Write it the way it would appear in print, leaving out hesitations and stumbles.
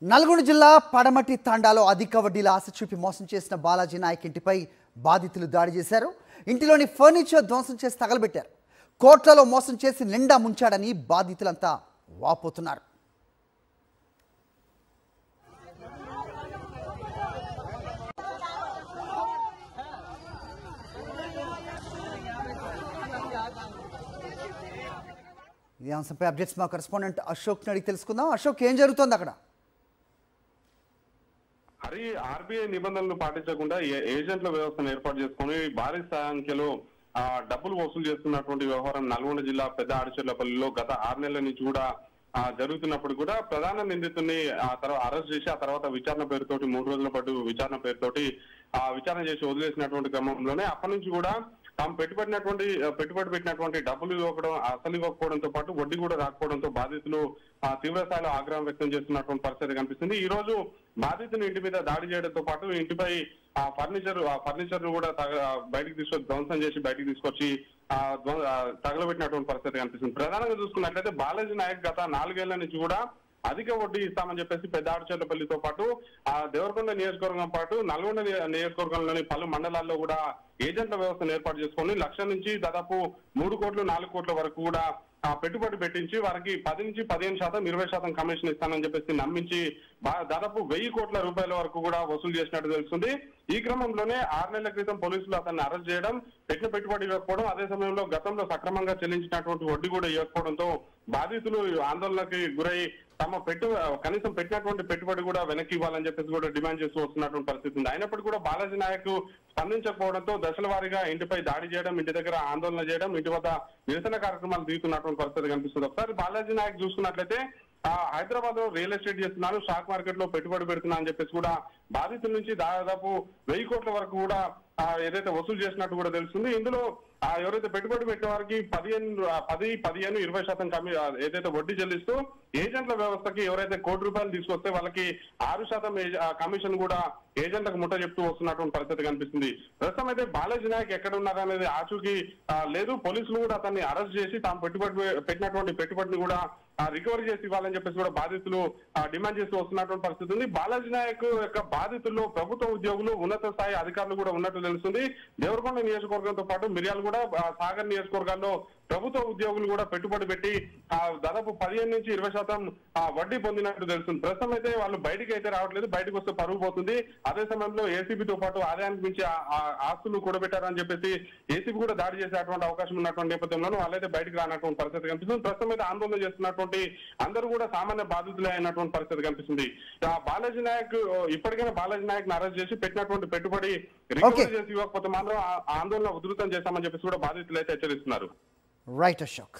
నల్గొండ జిల్లా పడమటి తాండాలో అధిక వడ్డీల ఆశ చూపి మోసం చేసిన బాలాజీ నాయక్ ఇంటిపై బాధితులు దాడి చేశారు. ఇంటిలోని ఫర్నిచర్ ధ్వంసం చేసి తగలబెట్టారు. కోట్లలో మోసం చేసి నిండా ముంచాడని బాధితులంతా వాపోతున్నారు. ఈ అంశంపై అప్డేట్స్ మా కరెస్పాండెంట్ అశోక్ అడిగి తెలుసుకుందాం. అశోక్, ఏం జరుగుతోంది అక్కడ? హరి, ఆర్బీఐ నిబంధనలు పాటించకుండా ఏజెంట్ల వ్యవస్థను ఏర్పాటు చేసుకుని భారీ సంఖ్యలో డబ్బులు వసూలు చేస్తున్నటువంటి వ్యవహారం నల్గొండ జిల్లా పెద్ద ఆడిచెర్లపల్లిలో గత 6 నెలల నుంచి కూడా జరుగుతున్నప్పుడు కూడా ప్రధాన నిందితుడిని అరెస్ట్ చేసి ఆ తర్వాత విచారణ పేరుతోటి 3 రోజుల పాటు విచారణ పేరుతోటి విచారణ చేసి వదిలేసినటువంటి క్రమంలోనే అప్పటి నుంచి కూడా తాము పెట్టుబడి పెట్టినటువంటి డబ్బులు అసలు ఇవ్వకపోవడంతో పాటు వడ్డీ కూడా రాకపోవడంతో బాధితులు తీవ్ర స్థాయిలో ఆగ్రహం వ్యక్తం చేస్తున్నటువంటి పరిస్థితి కనిపిస్తుంది. ఈ రోజు బాధితుని ఇంటి మీద దాడి చేయడంతో పాటు ఇంటిపై ఫర్నిచర్ ను కూడా బయటకు తీసుకొచ్చి ధ్వంసం చేసి బయటకు తీసుకొచ్చి తగలబెట్టినటువంటి పరిస్థితి కనిపిస్తుంది. ప్రధానంగా చూసుకున్నట్లయితే బాలాజీ నాయక్ గత 4 ఏళ్ల నుంచి కూడా అధిక వడ్డీ ఇస్తామని చెప్పేసి పెద్ద ఆడిచెర్లపల్లితో పాటు దేవరకొండ నియోజకవర్గం పాటు నల్గొండ నియోజకవర్గంలోని పలు మండలాల్లో కూడా ఏజెంట్ల వ్యవస్థను ఏర్పాటు చేసుకొని 1 లక్ష నుంచి దాదాపు 3 కోట్లు 4 కోట్ల వరకు కూడా పెట్టుబడి పెట్టించి వారికి 10 నుంచి 15%, 20% కమిషన్ ఇస్తానని చెప్పేసి నమ్మించి దాదాపు 1000 కోట్ల రూపాయల వరకు కూడా వసూలు చేసినట్టు తెలుస్తుంది. ఈ క్రమంలోనే 6 నెలల క్రితం పోలీసులు అతన్ని అరెస్ట్ చేయడం, పెట్టిన పెట్టుబడి ఇవ్వకపోవడం, అదే సమయంలో గతంలో సక్రమంగా చెల్లించినటువంటి వడ్డీ కూడా ఇవ్వకపోవడంతో బాధితులు ఆందోళనకి గురై తమ కనీసం పెట్టినటువంటి పెట్టుబడి కూడా వెనక్కి ఇవ్వాలని చెప్పేసి కూడా డిమాండ్ చేస్తూ వస్తున్నటువంటి పరిస్థితి ఉంది. అయినప్పటికీ కూడా బాలాజీ నాయక్ స్పందించకపోవడంతో దశల వారీగా ఇంటిపై దాడి చేయడం, ఇంటి దగ్గర ఆందోళన చేయడం, ఇంటి వద్ద నిరసన కార్యక్రమాలు దిగుతున్నటువంటి పరిస్థితి కనిపిస్తుంది. ఒకసారి బాలాజీ నాయక్ చూసుకున్నట్లయితే హైదరాబాద్ లో రియల్ ఎస్టేట్ చేస్తున్నాను, స్టాక్ మార్కెట్ లో పెట్టుబడి పెడుతున్నా అని చెప్పేసి కూడా బాధితుల నుంచి దాదాపు 1000 కోట్ల వరకు కూడా ఏదైతే వసూలు చేసినట్టు కూడా తెలుస్తుంది. ఇందులో ఎవరైతే పెట్టుబడి పెట్టే వారికి 15, 20% ఏదైతే వడ్డీ చెల్లిస్తూ ఏజెంట్ల వ్యవస్థకి ఎవరైతే ₹1 కోటి తీసుకొస్తే వాళ్ళకి 6% కమిషన్ కూడా ఏజెంట్లకు ముట్ట చెప్తూ వస్తున్నటువంటి పరిస్థితి కనిపిస్తుంది. ప్రస్తుతం అయితే బాలాజీ నాయక్ ఎక్కడ ఉన్నారనేది ఆచూకీ లేదు. పోలీసులు కూడా అతన్ని అరెస్ట్ చేసి తాము పెట్టినటువంటి పెట్టుబడిని కూడా రికవరీ చేసి ఇవ్వాలని చెప్పేసి కూడా బాధితులు డిమాండ్ చేస్తూ వస్తున్నటువంటి పరిస్థితి ఉంది. బాలాజీ నాయక్ యొక్క బాధితుల్లో ప్రభుత్వ ఉద్యోగులు, ఉన్నత స్థాయి అధికారులు కూడా ఉన్నట్టు తెలుస్తుంది. దేవరకొండ నియోజకవర్గంతో పాటు మిర్యాల కూడా సాగర్ నియోజకవర్గాల్లో ప్రభుత్వ ఉద్యోగులు కూడా పెట్టుబడి పెట్టి దాదాపు 15 నుంచి 20% వడ్డీ పొందినట్టు తెలుస్తుంది. ప్రస్తుతం అయితే వాళ్ళు బయటికి అయితే రావట్లేదు, బయటకు వస్తే పరుగు పోతుంది. అదే సమయంలో ఏసీబీతో పాటు ఆదాయానికి మించి ఆస్తులు కూడబెట్టారని చెప్పేసి ఏసీబీ కూడా దాడి చేసేటువంటి అవకాశం ఉన్నటువంటి నేపథ్యంలో వాళ్ళైతే బయటకు రానటువంటి పరిస్థితి కనిపిస్తుంది. ప్రస్తుతం అయితే ఆందోళన చేస్తున్నటువంటి అందరూ కూడా సామాన్య బాధితులే అయినటువంటి పరిస్థితి కనిపిస్తుంది. బాలాజీ నాయక్ ఇప్పటికైనా బాలాజీ నాయక్ ని అరెస్ట్ చేసి పెట్టినటువంటి పెట్టుబడి రికవరీ చేసి ఇవ్వకపోతే మాత్రం ఆందోళన ఉధృతం చేస్తామని చెప్పేసి కూడా బాధితులు అయితే హెచ్చరిస్తున్నారు. రైట్ అశోక్.